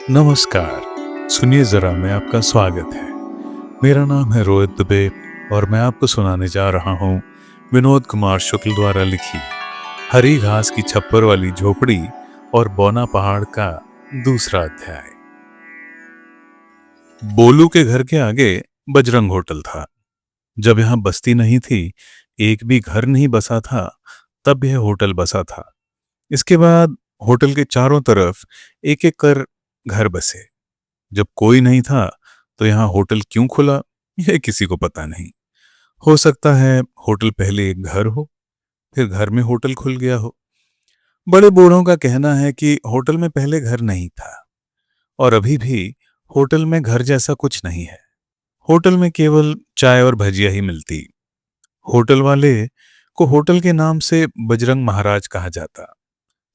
नमस्कार। सुनिए ज़रा, मैं आपका स्वागत है। मेरा नाम है रोहित दुबे और मैं आपको सुनाने जा रहा हूँ विनोद कुमार शुक्ल द्वारा लिखी हरी घास की छप्पर वाली झोपड़ी और बौना पहाड़ का दूसरा अध्याय। बोलू के घर के आगे बजरंग होटल था। जब यहाँ बस्ती नहीं थी, एक भी घर नहीं बसा था, तब यह होटल बसा था। इसके बाद होटल के चारों तरफ एक एक कर घर बसे। जब कोई नहीं था तो यहाँ होटल क्यों खुला, यह किसी को पता नहीं। हो सकता है होटल पहले एक घर हो, फिर घर में होटल खुल गया हो। बड़े बूढ़ों का कहना है कि होटल में पहले घर नहीं था और अभी भी होटल में घर जैसा कुछ नहीं है। होटल में केवल चाय और भजिया ही मिलती। होटल वाले को होटल के नाम से बजरंग महाराज कहा जाता।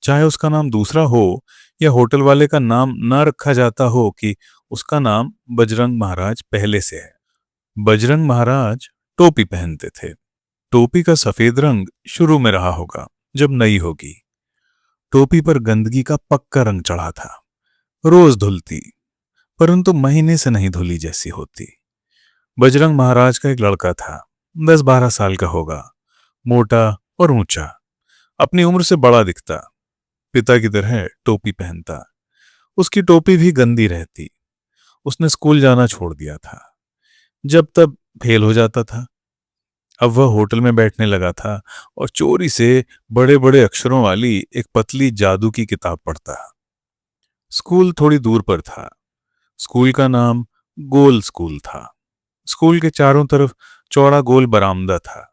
चाहे उसका नाम दूसरा हो या होटल वाले का नाम ना रखा जाता हो कि उसका नाम बजरंग महाराज पहले से है। बजरंग महाराज टोपी पहनते थे। टोपी का सफेद रंग शुरू में रहा होगा, जब नई होगी। टोपी पर गंदगी का पक्का रंग चढ़ा था। रोज धुलती, परंतु महीने से नहीं धुली जैसी होती। बजरंग महाराज का एक लड़का था, 10-12 साल का होगा, मोटा और ऊंचा, अपनी उम्र से बड़ा दिखता, पिता की तरह टोपी पहनता। उसकी टोपी भी गंदी रहती। उसने स्कूल जाना छोड़ दिया था, जब तब फेल हो जाता था। अब वह होटल में बैठने लगा था और चोरी से बड़े बड़े अक्षरों वाली एक पतली जादू की किताब पढ़ता। स्कूल थोड़ी दूर पर था। स्कूल का नाम गोल स्कूल था। स्कूल के चारों तरफ चौड़ा गोल बरामदा था।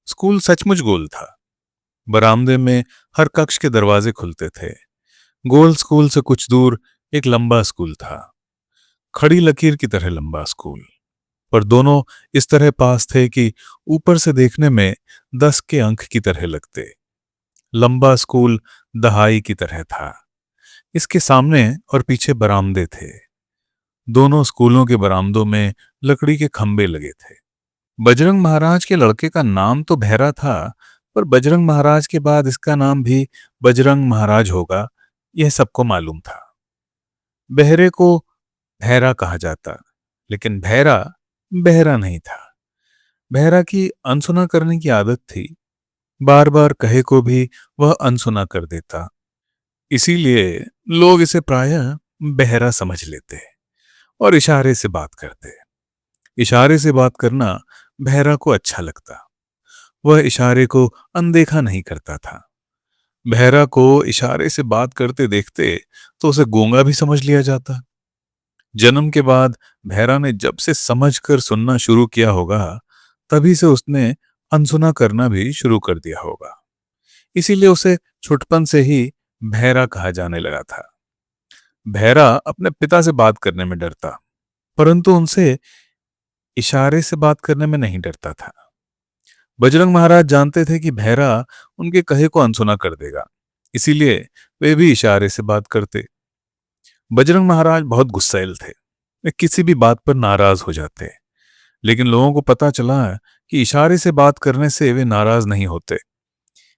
स्कूल सचमुच गोल था। बरामदे में हर कक्ष के दरवाजे खुलते थे। गोल स्कूल से कुछ दूर एक लंबा स्कूल था, खड़ी लकीर की तरह लंबा स्कूल, पर दोनों इस तरह पास थे कि ऊपर से देखने में 10 के अंक की तरह लगते। लंबा स्कूल दहाई की तरह था। इसके सामने और पीछे बरामदे थे। दोनों स्कूलों के बरामदों में लकड़ी के खंभे लगे थे। बजरंग महाराज के लड़के का नाम तो भैरा था, पर बजरंग महाराज के बाद इसका नाम भी बजरंग महाराज होगा, यह सबको मालूम था। बहरे को भैरा कहा जाता, लेकिन भैरा बहरा नहीं था। बहरा की अनसुना करने की आदत थी। बार बार कहे को भी वह अनसुना कर देता। इसीलिए लोग इसे प्रायः बहरा समझ लेते और इशारे से बात करते। इशारे से बात करना बहरा को अच्छा लगता। वह इशारे को अनदेखा नहीं करता था। बहरा को इशारे से बात करते देखते तो उसे गूंगा भी समझ लिया जाता। जन्म के बाद बहरा ने जब से समझकर सुनना शुरू किया होगा, तभी से उसने अनसुना करना भी शुरू कर दिया होगा। इसीलिए उसे छुटपन से ही बहरा कहा जाने लगा था। बहरा अपने पिता से बात करने में डरता, परंतु उनसे इशारे से बात करने में नहीं डरता था। बजरंग महाराज जानते थे कि बहरा उनके कहे को अनसुना कर देगा, इसीलिए वे भी इशारे से बात करते। बजरंग महाराज बहुत गुस्सैल थे। वे किसी भी बात पर नाराज हो जाते, लेकिन लोगों को पता चला कि इशारे से बात करने से वे नाराज नहीं होते।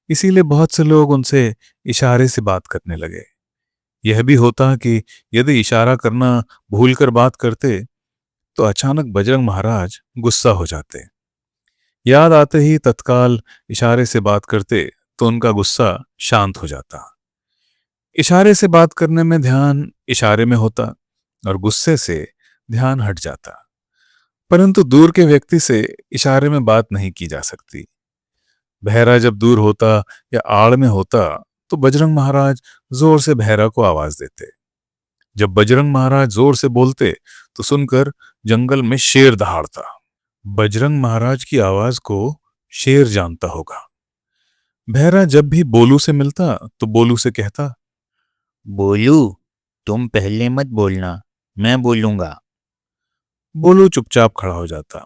इसीलिए बहुत से लोग उनसे इशारे से बात करने लगे। यह भी होता कि यदि इशारा करना भूलकर बात करते तो अचानक बजरंग महाराज गुस्सा हो जाते। याद आते ही तत्काल इशारे से बात करते तो उनका गुस्सा शांत हो जाता। इशारे से बात करने में ध्यान इशारे में होता और गुस्से से ध्यान हट जाता। परंतु दूर के व्यक्ति से इशारे में बात नहीं की जा सकती। बहरा जब दूर होता या आड़ में होता तो बजरंग महाराज जोर से बहरा को आवाज देते। जब बजरंग महाराज जोर से बोलते तो सुनकर जंगल में शेर दहाड़ता। बजरंग महाराज की आवाज को शेर जानता होगा। बहरा जब भी बोलू से मिलता तो बोलू से कहता, बोलू, तुम पहले मत बोलना, मैं बोलूंगा। बोलू चुपचाप खड़ा हो जाता।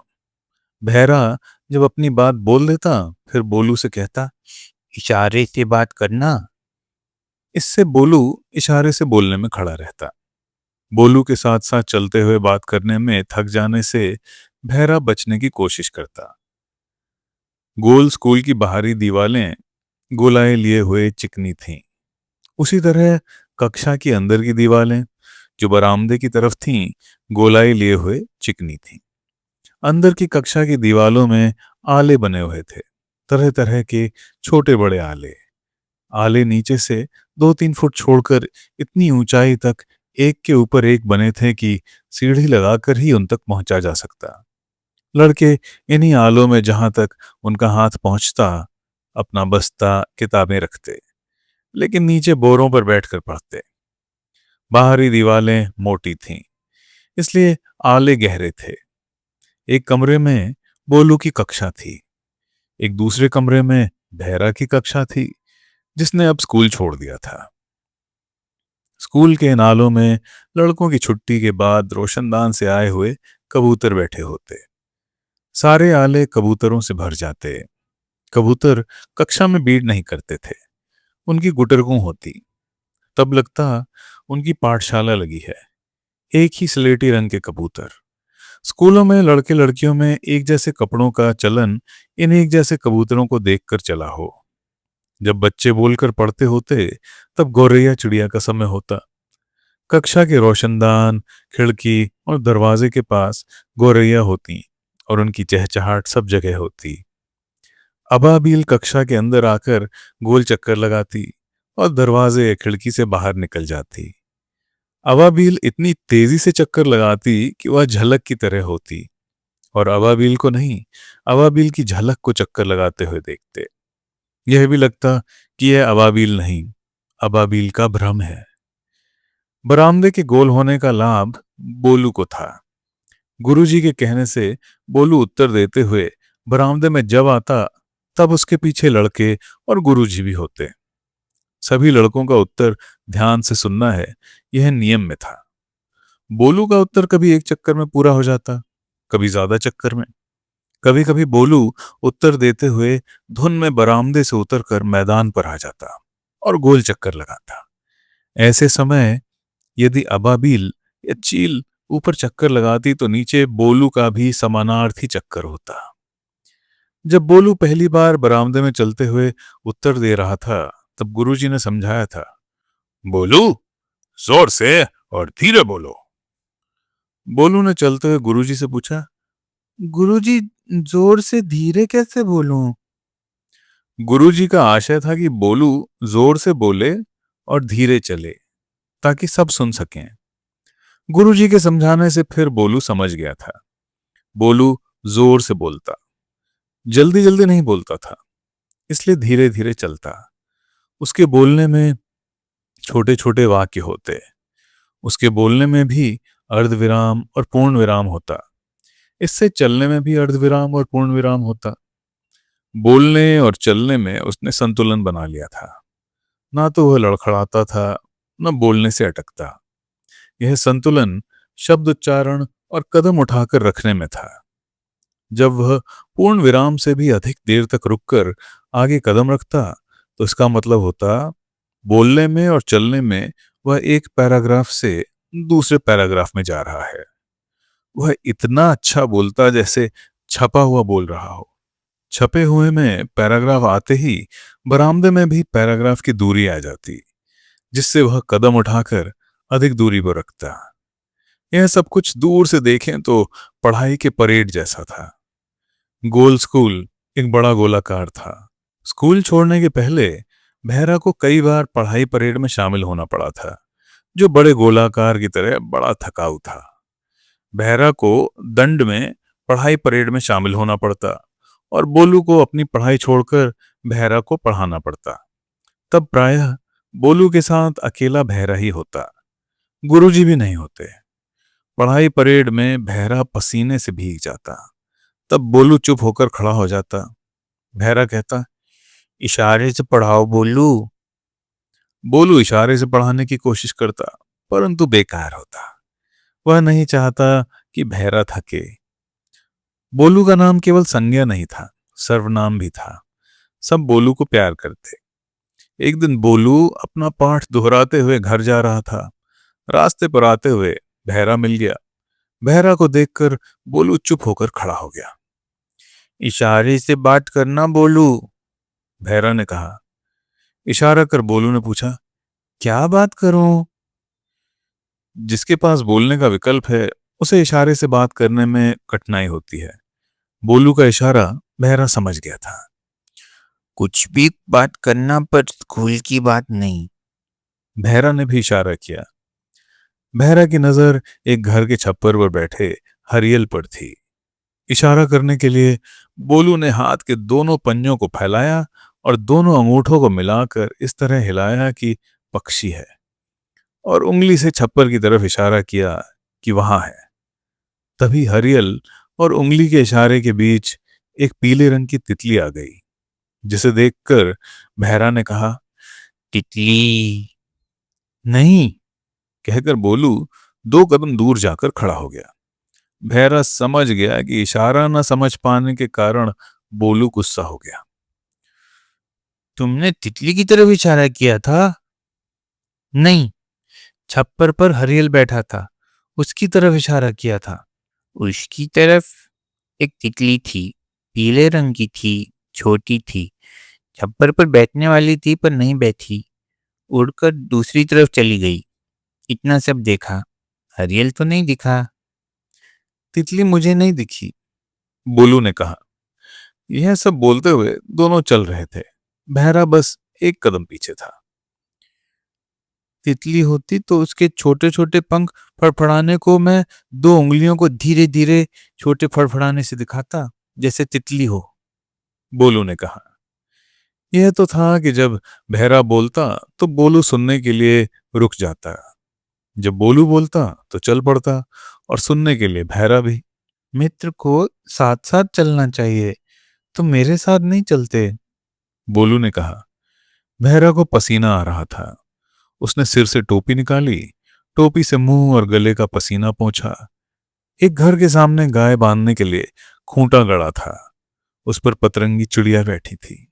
बहरा जब अपनी बात बोल देता फिर बोलू से कहता, इशारे से बात करना। इससे बोलू इशारे से बोलने में खड़ा रहता। बोलू के साथ साथ चलते हुए बात करने में थक जाने से बहरा बचने की कोशिश करता। गोल स्कूल की बाहरी दीवारें गोलाएं लिए हुए चिकनी थीं। उसी तरह कक्षा की अंदर की दीवारें जो बरामदे की तरफ थीं, गोलाई लिए हुए चिकनी थीं। अंदर की कक्षा की दीवालों में आले बने हुए थे, तरह तरह के छोटे बड़े आले। आले नीचे से 2-3 फुट छोड़कर इतनी ऊंचाई तक एक के ऊपर एक बने थे कि सीढ़ी लगाकर ही उन तक पहुंचा जा सकता। लड़के इन्हीं आलों में जहां तक उनका हाथ पहुंचता अपना बस्ता, किताबें रखते, लेकिन नीचे बोरों पर बैठकर पढ़ते। बाहरी दीवारें मोटी थीं, इसलिए आले गहरे थे। एक कमरे में बोलू की कक्षा थी, एक दूसरे कमरे में भैरा की कक्षा थी, जिसने अब स्कूल छोड़ दिया था। स्कूल के नालों में लड़कों की छुट्टी के बाद रोशनदान से आए हुए कबूतर बैठे होते। सारे आले कबूतरों से भर जाते। कबूतर कक्षा में भीड़ नहीं करते थे, उनकी गुटरगूं होती। तब लगता उनकी पाठशाला लगी है। एक ही स्लेटी रंग के कबूतर। स्कूलों में लड़के लड़कियों में एक जैसे कपड़ों का चलन इन एक जैसे कबूतरों को देखकर चला हो। जब बच्चे बोलकर पढ़ते होते, तब गौरैया चिड़िया का समय होता। कक्षा के रोशनदान, खिड़की और दरवाजे के पास गौरैया होती और उनकी चहचहाट सब जगह होती। अबाबील कक्षा के अंदर आकर गोल चक्कर लगाती और दरवाजे खिड़की से बाहर निकल जाती। अबाबील इतनी तेजी से चक्कर लगाती कि वह झलक की तरह होती, और अबाबील को नहीं, अबाबील की झलक को चक्कर लगाते हुए देखते। यह भी लगता कि यह अबाबील नहीं, अबाबील का भ्रम है। बरामदे के गोल होने का लाभ बोलू को था। गुरुजी के कहने से बोलू उत्तर देते हुए बरामदे में जब आता, तब उसके पीछे लड़के और गुरुजी भी होते। सभी लड़कों का उत्तर ध्यान से सुनना है, यह नियम में था। बोलू का उत्तर कभी एक चक्कर में पूरा हो जाता, कभी ज्यादा चक्कर में। कभी कभी बोलू उत्तर देते हुए धुन में बरामदे से उतरकर मैदान पर आ जाता और गोल चक्कर लगाता। ऐसे समय यदि अबाबील या चील ऊपर चक्कर लगाती तो नीचे बोलू का भी समानार्थी चक्कर होता। जब बोलू पहली बार बरामदे में चलते हुए उत्तर दे रहा था, तब गुरुजी ने समझाया था, बोलू, जोर से और धीरे बोलो। बोलू ने चलते हुए गुरुजी से पूछा, गुरुजी, जोर से धीरे कैसे बोलूं? गुरुजी का आशय था कि बोलू जोर से बोले और धीरे चले, ताकि सब सुन सकें। गुरुजी के समझाने से फिर बोलू समझ गया था। बोलू जोर से बोलता, जल्दी जल्दी नहीं बोलता था, इसलिए धीरे धीरे चलता। उसके बोलने में छोटे छोटे वाक्य होते। उसके बोलने में भी अर्धविराम और पूर्ण विराम होता। इससे चलने में भी अर्धविराम और पूर्ण विराम होता। बोलने और चलने में उसने संतुलन बना लिया था। ना तो वह लड़खड़ाता था, न बोलने से अटकता। यह संतुलन शब्द उच्चारण और कदम उठाकर रखने में था। जब वह पूर्ण विराम से भी अधिक देर तक रुककर आगे कदम रखता, तो इसका मतलब होता बोलने में और चलने में वह एक पैराग्राफ से दूसरे पैराग्राफ में जा रहा है। वह इतना अच्छा बोलता जैसे छपा हुआ बोल रहा हो। छपे हुए में पैराग्राफ आते ही बरामदे में भी पैराग्राफ की दूरी आ जाती, जिससे वह कदम उठाकर अधिक दूरी पर रखता। यह सब कुछ दूर से देखें तो पढ़ाई के परेड जैसा था। गोल स्कूल एक बड़ा गोलाकार था। स्कूल छोड़ने के पहले बहरा को कई बार पढ़ाई परेड में शामिल होना पड़ा था, जो बड़े गोलाकार की तरह बड़ा थकाऊ था। बहरा को दंड में पढ़ाई परेड में शामिल होना पड़ता और बोलू को अपनी पढ़ाई छोड़कर बहरा को पढ़ाना पड़ता। तब प्रायः बोलू के साथ अकेला बहरा ही होता, गुरुजी भी नहीं होते। पढ़ाई परेड में बहरा पसीने से भीग जाता। तब बोलू चुप होकर खड़ा हो जाता। बहरा कहता, इशारे से पढ़ाओ बोलू। बोलू इशारे से पढ़ाने की कोशिश करता, परंतु बेकार होता। वह नहीं चाहता कि बहरा थके। बोलू का नाम केवल संज्ञा नहीं था, सर्वनाम भी था। सब बोलू को प्यार करते। एक दिन बोलू अपना पाठ दोहराते हुए घर जा रहा था। रास्ते पर आते हुए बहरा मिल गया। बहरा को देखकर बोलू चुप होकर खड़ा हो गया। इशारे से बात करना बोलू। बहरा ने कहा। इशारा कर बोलू ने पूछा, क्या बात करूं? जिसके पास बोलने का विकल्प है उसे इशारे से बात करने में कठिनाई होती है। बोलू का इशारा बहरा समझ गया था। कुछ भी बात करना पर स्कूल की बात नहीं। बहरा ने भी इशारा किया। बहरा की नजर एक घर के छप्पर पर बैठे हरियल पर थी। इशारा करने के लिए बोलू ने हाथ के दोनों पंजों को फैलाया और दोनों अंगूठों को मिलाकर इस तरह हिलाया कि पक्षी है, और उंगली से छप्पर की तरफ इशारा किया कि वहां है। तभी हरियल और उंगली के इशारे के बीच एक पीले रंग की तितली आ गई, जिसे देखकर बहरा ने कहा, तितली। नहीं, कहकर बोलू 2 कदम दूर जाकर खड़ा हो गया। बहरा समझ गया कि इशारा न समझ पाने के कारण बोलू गुस्सा हो गया। तुमने तितली की तरफ इशारा किया था? नहीं, छप्पर पर हरियल बैठा था, उसकी तरफ इशारा किया था। उसकी तरफ एक तितली थी, पीले रंग की थी, छोटी थी, छप्पर पर बैठने वाली थी पर नहीं बैठी, उड़कर दूसरी तरफ चली गई। इतना सब देखा, हरियल तो नहीं दिखा। तितली मुझे नहीं दिखी, बोलू ने कहा। यह सब बोलते हुए दोनों चल रहे थे। बहरा बस 1 कदम पीछे था। तितली होती तो उसके छोटे छोटे पंख फड़फड़ाने को मैं 2 उंगलियों को धीरे धीरे छोटे फड़फड़ाने से दिखाता, जैसे तितली हो, बोलू ने कहा। यह तो था कि जब बहरा बोलता तो बोलू सुनने के लिए रुक जाता, जब बोलू बोलता तो चल पड़ता, और सुनने के लिए बहरा भी। मित्र को साथ साथ चलना चाहिए, तुम मेरे साथ नहीं चलते। बोलू ने कहा। बहरा को पसीना आ रहा था। उसने सिर से टोपी निकाली, टोपी से मुंह और गले का पसीना पोंछा। एक घर के सामने गाय बांधने के लिए खूंटा गड़ा था। उस पर पतरंगी चिड़िया बैठी थी।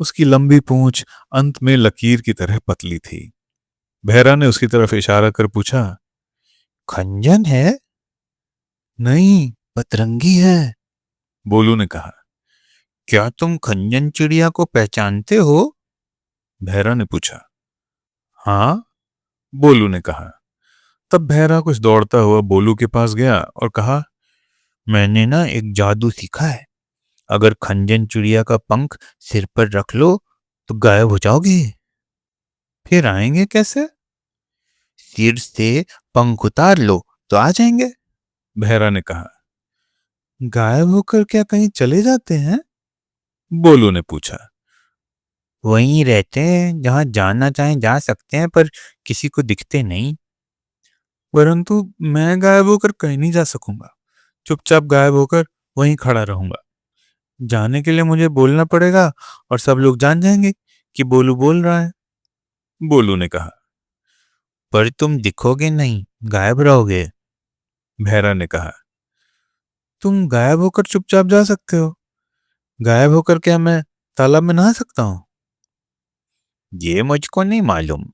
उसकी लंबी पूंछ अंत में लकीर की तरह पतली थी। बहरा ने उसकी तरफ इशारा कर पूछा, खंजन है? नहीं, पतरंगी है। बोलू ने कहा। क्या तुम खंजन चिड़िया को पहचानते हो? बहरा ने पूछा। हाँ, बोलू ने कहा। तब बहरा कुछ दौड़ता हुआ बोलू के पास गया और कहा, मैंने ना एक जादू सीखा है। अगर खंजन चिड़िया का पंख सिर पर रख लो तो गायब हो जाओगे। फिर आएंगे कैसे? सिर से पंख उतार लो तो आ जाएंगे। बहरा ने कहा। गायब होकर क्या कहीं चले जाते हैं? बोलू ने पूछा। वहीं रहते हैं, जहां जाना चाहें जा सकते हैं, पर किसी को दिखते नहीं। परंतु मैं गायब होकर कहीं नहीं जा सकूंगा। चुपचाप गायब होकर वहीं खड़ा रहूंगा। जाने के लिए मुझे बोलना पड़ेगा और सब लोग जान जाएंगे कि बोलू बोल रहा है। बोलू ने कहा। पर तुम दिखोगे नहीं, गायब रहोगे। बहरा ने कहा। तुम गायब होकर चुपचाप जा सकते हो, गायब होकर क्या मैं तालाब में नहा सकता हूँ? ये मुझको नहीं मालूम।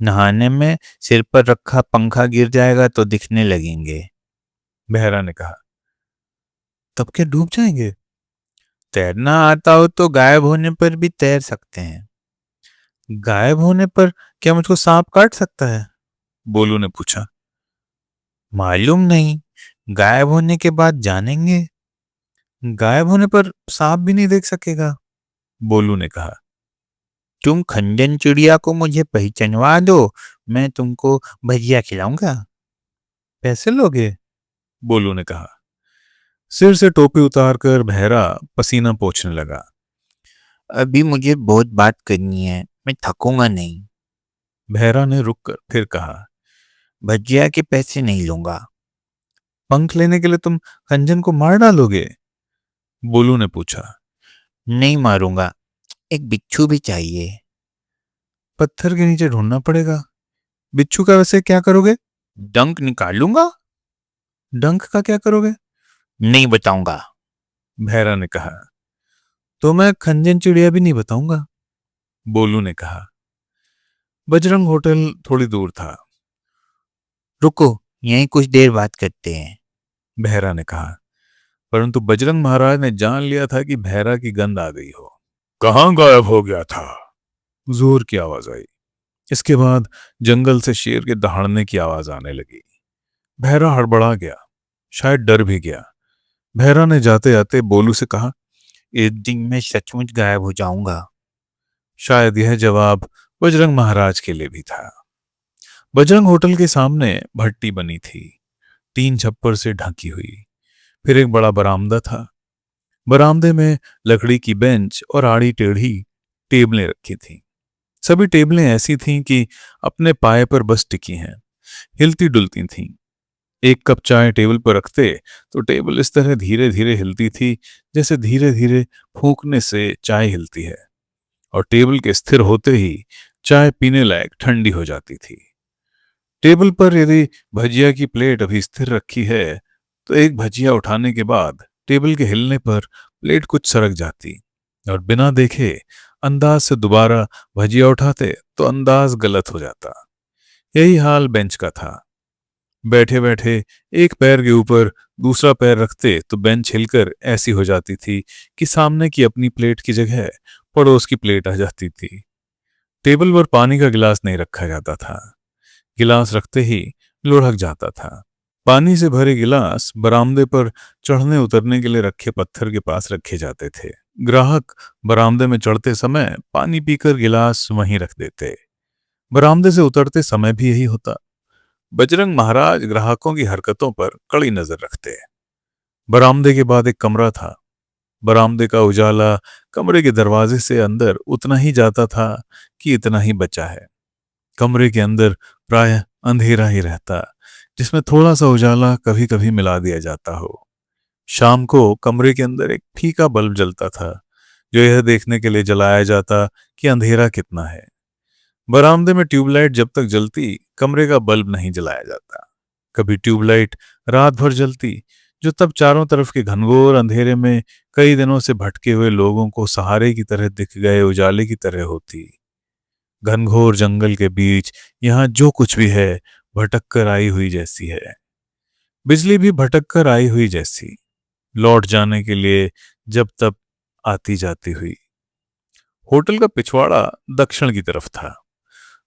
नहाने में सिर पर रखा पंखा गिर जाएगा तो दिखने लगेंगे। बहरा ने कहा। तब क्या डूब जाएंगे? तैरना आता हो तो गायब होने पर भी तैर सकते हैं। गायब होने पर क्या मुझको सांप काट सकता है? बोलू ने पूछा। मालूम नहीं, गायब होने के बाद जानेंगे। गायब होने पर सांप भी नहीं देख सकेगा। बोलू ने कहा। तुम खंजन चिड़िया को मुझे पहचानवा दो, मैं तुमको भजिया खिलाऊंगा। पैसे लोगे? बोलू ने कहा। सिर से टोपी उतारकर बहरा पसीना पोंछने लगा। अभी मुझे बहुत बात करनी है, मैं थकूंगा नहीं। बहरा ने रुककर फिर कहा, भजिया के पैसे नहीं लूंगा। पंख लेने के लिए तुम खंजन को मार डालोगे? बोलू ने पूछा। नहीं मारूंगा, एक बिच्छू भी चाहिए। पत्थर के नीचे ढूंढना पड़ेगा। बिच्छू का वैसे क्या करोगे? डंक निकालूंगा। डंक का क्या करोगे? नहीं बताऊंगा। बहरा ने कहा। तो मैं खंजन चिड़िया भी नहीं बताऊंगा, बोलू ने कहा। बजरंग होटल थोड़ी दूर था। रुको, यहीं कुछ देर बात करते हैं। बहरा ने कहा। परंतु बजरंग महाराज ने जान लिया था कि बहरा की गंध आ गई हो। कहां गायब हो गया था? जोर की आवाज आई। इसके बाद जंगल से शेर के दहाड़ने की आवाज आने लगी। भैरा हड़बड़ा गया, शायद डर भी गया। भैरा ने जाते जाते बोलू से कहा, एक दिन मैं सचमुच गायब हो जाऊंगा। शायद यह जवाब बजरंग महाराज के लिए भी था। बजरंग होटल के सामने भट्टी बनी थी, तीन छप्पर से ढकी हुई। फिर एक बड़ा बरामदा था। बरामदे में लकड़ी की बेंच और आड़ी टेढ़ी टेबलें रखी थीं। सभी टेबलें ऐसी थीं कि अपने पाए पर बस टिकी हैं, हिलती डुलती थीं। एक कप चाय टेबल पर रखते तो टेबल इस तरह धीरे धीरे हिलती थी, जैसे धीरे धीरे फूंकने से चाय हिलती है, और टेबल के स्थिर होते ही चाय पीने लायक ठंडी हो जाती थी। टेबल पर यदि भजिया की प्लेट अभी स्थिर रखी है तो एक भजिया उठाने के बाद टेबल के हिलने पर प्लेट कुछ सरक जाती, और बिना देखे अंदाज से दोबारा भजिया उठाते तो अंदाज गलत हो जाता। यही हाल बेंच का था। बैठे बैठे एक पैर के ऊपर दूसरा पैर रखते तो बेंच हिलकर ऐसी हो जाती थी कि सामने की अपनी प्लेट की जगह पड़ोस की प्लेट आ जाती थी। टेबल पर पानी का गिलास नहीं रखा जाता था। गिलास रखते ही लुढ़क जाता था। पानी से भरे गिलास बरामदे पर चढ़ने उतरने के लिए रखे पत्थर के पास रखे जाते थे। ग्राहक बरामदे में चढ़ते समय पानी पीकर गिलास वहीं रख देते। बरामदे से उतरते समय भी यही होता। बजरंग महाराज ग्राहकों की हरकतों पर कड़ी नजर रखते। बरामदे के बाद एक कमरा था। बरामदे का उजाला कमरे के दरवाजे से अंदर उतना ही जाता था कि इतना ही बचा है। कमरे के अंदर प्रायः अंधेरा ही रहता, जिसमें थोड़ा सा उजाला कभी कभी मिला दिया जाता हो। शाम को कमरे के अंदर एक फीका बल्ब जलता था, जो यह देखने के लिए जलाया जाता कि अंधेरा कितना है। बरामदे में ट्यूबलाइट जब तक जलती, कमरे का बल्ब नहीं जलाया जाता। कभी ट्यूबलाइट रात भर जलती, जो तब चारों तरफ के घनघोर अंधेरे में कई दिनों से भटके हुए लोगों को सहारे की तरह दिख गए उजाले की तरह होती। घनघोर जंगल के बीच यहां जो कुछ भी है भटक कर आई हुई जैसी है। बिजली भी भटक कर आई हुई जैसी, लौट जाने के लिए जब तब आती जाती हुई। होटल का पिछवाड़ा दक्षिण की तरफ था।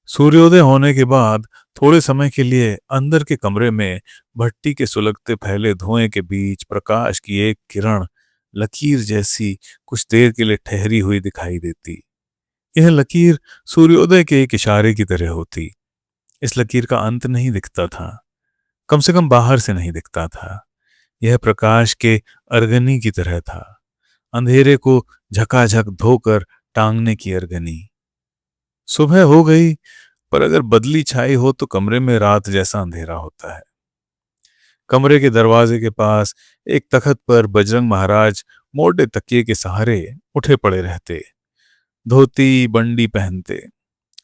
सूर्योदय होने के बाद थोड़े समय के लिए अंदर के कमरे में भट्टी के सुलगते फैले धुएं के बीच प्रकाश की एक किरण लकीर जैसी कुछ देर के लिए ठहरी हुई दिखाई देती। यह लकीर सूर्योदय के एक इशारे की तरह होती। इस लकीर का अंत नहीं दिखता था, कम से कम बाहर से नहीं दिखता था। यह प्रकाश के अर्गनी की तरह था, अंधेरे को झकाझक धोकर टांगने की अर्गनी। सुबह हो गई, पर अगर बदली छाई हो तो कमरे में रात जैसा अंधेरा होता है। कमरे के दरवाजे के पास एक तख्त पर बजरंग महाराज मोटे तकिए के सहारे उठे पड़े रहते, धोती बंडी पहनते।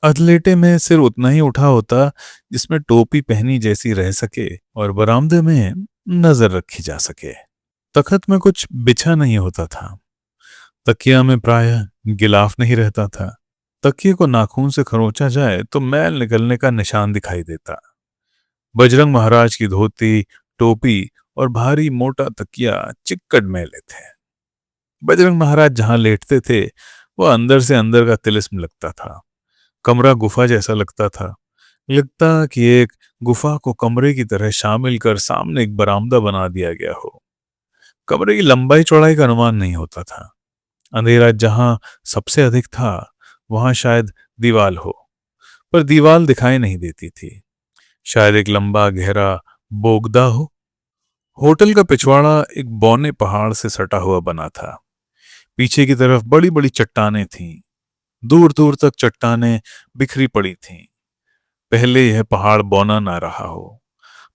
अधलेटे में सिर उतना ही उठा होता जिसमें टोपी पहनी जैसी रह सके और बरामदे में नजर रखी जा सके। तख्त में कुछ बिछा नहीं होता था। तकिया में प्रायः गिलाफ नहीं रहता था। तकिए को नाखून से खरोंचा जाए तो मैल निकलने का निशान दिखाई देता। बजरंग महाराज की धोती, टोपी और भारी मोटा तकिया चिक्कड़ मैले थे। बजरंग महाराज जहां लेटते थे वह अंदर से अंदर का तिलिस्म लगता था। कमरा गुफा जैसा लगता था। लगता कि एक गुफा को कमरे की तरह शामिल कर सामने एक बरामदा बना दिया गया हो। कमरे की लंबाई चौड़ाई का अनुमान नहीं होता था। अंधेरा जहां सबसे अधिक था वहां शायद दीवाल हो, पर दीवाल दिखाई नहीं देती थी। शायद एक लंबा गहरा बोगदा हो। होटल का पिछवाड़ा एक बौने पहाड़ से सटा हुआ बना था। पीछे की तरफ बड़ी बड़ी चट्टानें थीं। दूर दूर तक चट्टानें बिखरी पड़ी थीं। पहले यह पहाड़ बौना ना रहा हो।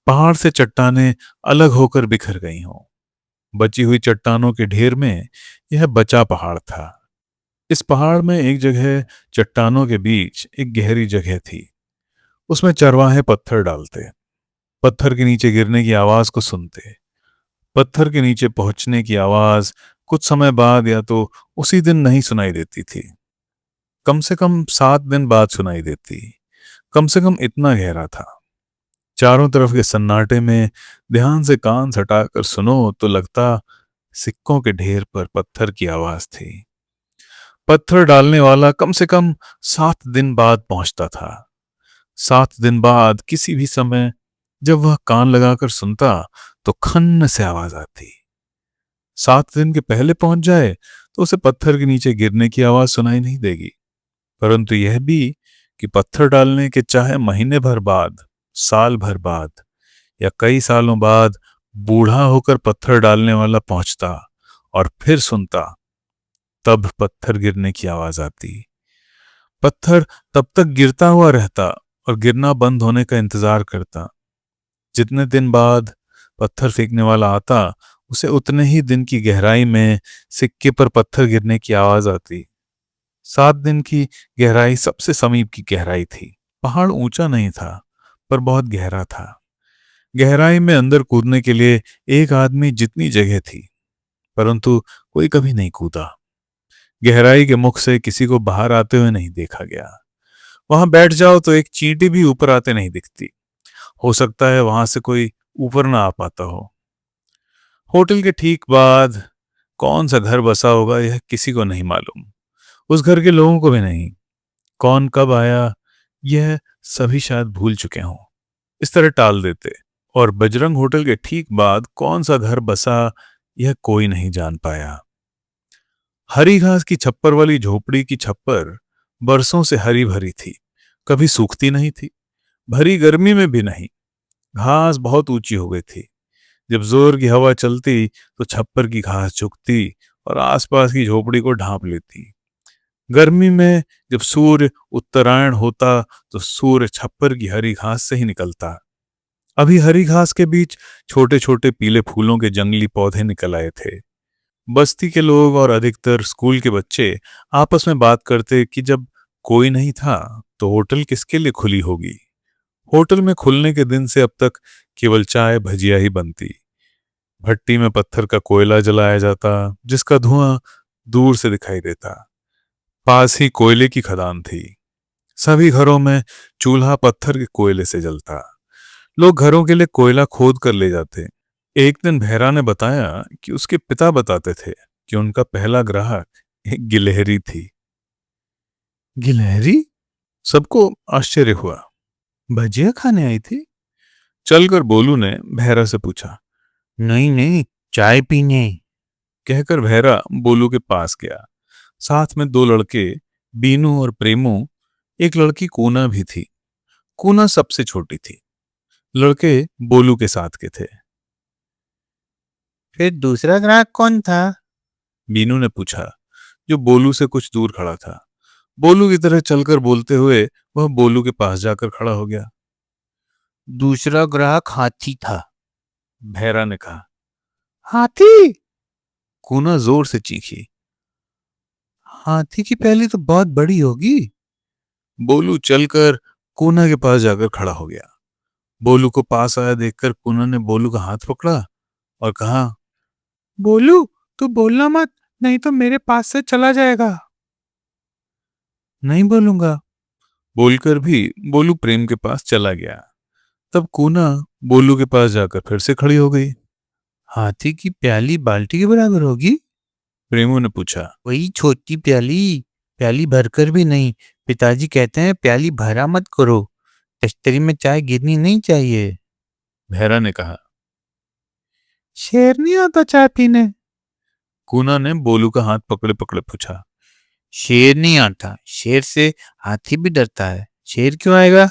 पहाड़ से चट्टानें अलग होकर बिखर गई हों। बची हुई चट्टानों के ढेर में यह बचा पहाड़ था। इस पहाड़ में एक जगह चट्टानों के बीच एक गहरी जगह थी। उसमें चरवाहे पत्थर डालते, पत्थर के नीचे गिरने की आवाज को सुनते। पत्थर के नीचे पहुंचने की आवाज कुछ समय बाद या तो उसी दिन नहीं सुनाई देती थी, कम से कम 7 दिन बाद सुनाई देती। कम से कम इतना गहरा था। चारों तरफ के सन्नाटे में ध्यान से कान सटाकर सुनो तो लगता सिक्कों के ढेर पर पत्थर की आवाज थी। पत्थर डालने वाला कम से कम 7 दिन बाद पहुंचता था। 7 दिन बाद किसी भी समय जब वह कान लगाकर सुनता तो खन्न से आवाज आती। 7 दिन के पहले पहुंच जाए तो उसे पत्थर के नीचे गिरने की आवाज सुनाई नहीं देगी, परंतु यह भी कि पत्थर डालने के चाहे महीने भर बाद, साल भर बाद या कई सालों बाद बूढ़ा होकर पत्थर डालने वाला पहुंचता और फिर सुनता, तब पत्थर गिरने की आवाज आती। पत्थर तब तक गिरता हुआ रहता और गिरना बंद होने का इंतजार करता। जितने दिन बाद पत्थर फेंकने वाला आता, उसे उतने ही दिन की गहराई में सिक्के पर पत्थर गिरने की आवाज आती। 7 दिन की गहराई सबसे समीप की गहराई थी। पहाड़ ऊंचा नहीं था, पर बहुत गहरा था। गहराई में अंदर कूदने के लिए एक आदमी जितनी जगह थी, परंतु कोई कभी नहीं कूदा। गहराई के मुख से किसी को बाहर आते हुए नहीं देखा गया। वहां बैठ जाओ तो एक चींटी भी ऊपर आते नहीं दिखती। हो सकता है वहां से कोई ऊपर ना आ पाता हो। होटल के ठीक बाद कौन सा घर बसा होगा यह किसी को नहीं मालूम, उस घर के लोगों को भी नहीं। कौन कब आया यह सभी शायद भूल चुके हों, इस तरह टाल देते। और बजरंग होटल के ठीक बाद कौन सा घर बसा यह कोई नहीं जान पाया। हरी घास की छप्पर वाली झोपड़ी की छप्पर बरसों से हरी भरी थी, कभी सूखती नहीं थी, भरी गर्मी में भी नहीं। घास बहुत ऊंची हो गई थी। जब जोर की हवा चलती तो छप्पर की घास झुकती और आसपास की झोपड़ी को ढांप लेती। गर्मी में जब सूर्य उत्तरायण होता तो सूर्य छप्पर की हरी घास से ही निकलता। अभी हरी घास के बीच छोटे छोटे पीले फूलों के जंगली पौधे निकल आए थे। बस्ती के लोग और अधिकतर स्कूल के बच्चे आपस में बात करते कि जब कोई नहीं था तो होटल किसके लिए खुली होगी। होटल में खुलने के दिन से अब तक केवल चाय भजिया ही बनती। भट्टी में पत्थर का कोयला जलाया जाता, जिसका धुआं दूर से दिखाई देता। पास ही कोयले की खदान थी। सभी घरों में चूल्हा पत्थर के कोयले से जलता। लोग घरों के लिए कोयला खोद कर ले जाते। एक दिन भैरा ने बताया कि उसके पिता बताते थे कि उनका पहला ग्राहक एक गिलहरी थी। गिलहरी? सबको आश्चर्य हुआ। भजिया खाने आई थी? चलकर बोलू ने भैरा से पूछा। नहीं नहीं, चाय पीने। कहकर भैरा बोलू के पास गया। साथ में 2 लड़के, बीनू और प्रेमू, एक लड़की कूना भी थी। कूना सबसे छोटी थी। लड़के बोलू के साथ के थे। फिर दूसरा ग्राहक कौन था? बीनू ने पूछा, जो बोलू से कुछ दूर खड़ा था। बोलू की तरह चलकर बोलते हुए वह बोलू के पास जाकर खड़ा हो गया। दूसरा ग्राहक हाथी था। भैरा ने कहा। हाथी? कूना जोर से चीखी। हाथी की पहली तो बहुत बड़ी होगी। बोलू चलकर कूना के पास जाकर खड़ा हो गया। बोलू को पास आया देखकर कूना ने बोलू का हाथ पकड़ा और कहा, बोलू, तू बोलना मत, नहीं तो मेरे पास से चला जाएगा। नहीं बोलूंगा, बोलकर भी बोलू प्रेम के पास चला गया। तब कूना बोलू के पास जाकर फिर से खड़ी हो गई। हाथी की प्याली बाल्टी के बराबर होगी? प्रेमू ने पूछा। वही छोटी प्याली, प्याली भरकर भी नहीं। पिताजी कहते हैं प्याली भरा मत करो, तश्तरी में चाय गिरनी नहीं चाहिए। भैरा ने कहा। शेर नहीं आता चाय पीने? कूना ने बोलू का हाथ पकड़े पकड़े पूछा। शेर नहीं आता, शेर से हाथी भी डरता है। शेर क्यों आएगा?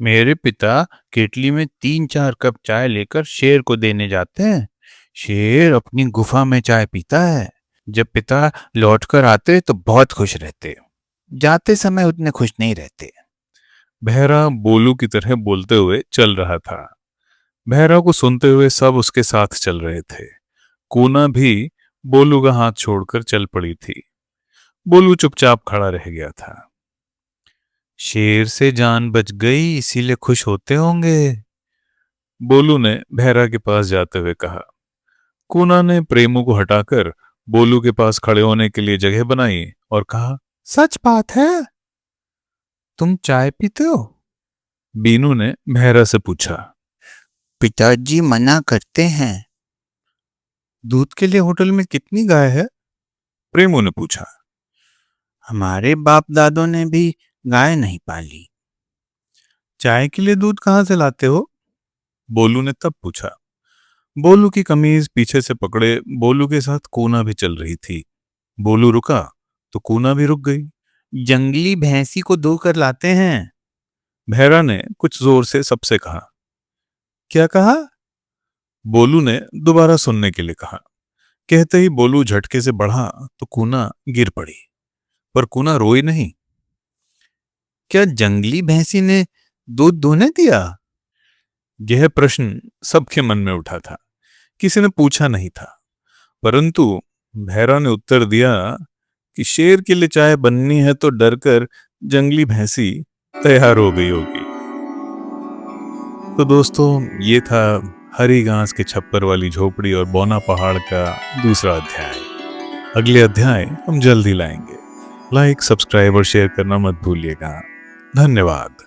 मेरे पिता केटली में 3-4 कप चाय लेकर शेर को देने जाते हैं। शेर अपनी गुफा में चाय पीता है। जब पिता लौटकर आते तो बहुत खुश रहते, जाते समय उतने खुश नहीं रहते। भैरा बोलू की तरह बोलते हुए चल रहा था। भैरा को सुनते हुए सब उसके साथ चल रहे थे। कूना भी बोलू का हाथ छोड़कर चल पड़ी थी। बोलू चुपचाप खड़ा रह गया था। शेर से जान बच गई, इसीलिए खुश होते होंगे। बोलू ने भैरा के पास जाते हुए कहा। कूना ने प्रेमू को हटाकर बोलू के पास खड़े होने के लिए जगह बनाई और कहा, सच बात है, तुम चाय पीते हो? बीनू ने भैरा से पूछा। पिताजी मना करते हैं। दूध के लिए होटल में कितनी गाय है? प्रेमू ने पूछा। हमारे बाप दादों ने भी गाय नहीं पाली। चाय के लिए दूध कहाँ से लाते हो? बोलू ने तब पूछा। बोलू की कमीज पीछे से पकड़े बोलू के साथ कूना भी चल रही थी। बोलू रुका तो कूना भी रुक गई। जंगली भैंसी को धोकर लाते हैं। भैरा ने कुछ जोर से सबसे कहा। क्या कहा? बोलू ने दोबारा सुनने के लिए कहा। कहते ही बोलू झटके से बढ़ा तो कूना गिर पड़ी, पर कूना रोई नहीं। क्या जंगली भैंसी ने दूध दूहने दिया? यह प्रश्न सबके मन में उठा था। किसी ने पूछा नहीं था, परंतु भैरा ने उत्तर दिया कि शेर के लिए चाय बननी है तो डरकर जंगली भैंसी तैयार हो गई होगी। तो दोस्तों, ये था हरी घास के छप्पर वाली झोपड़ी और बौना पहाड़ का दूसरा अध्याय। अगले अध्याय हम जल्द ही लाएंगे। लाइक, सब्सक्राइब और शेयर करना मत भूलिएगा। धन्यवाद।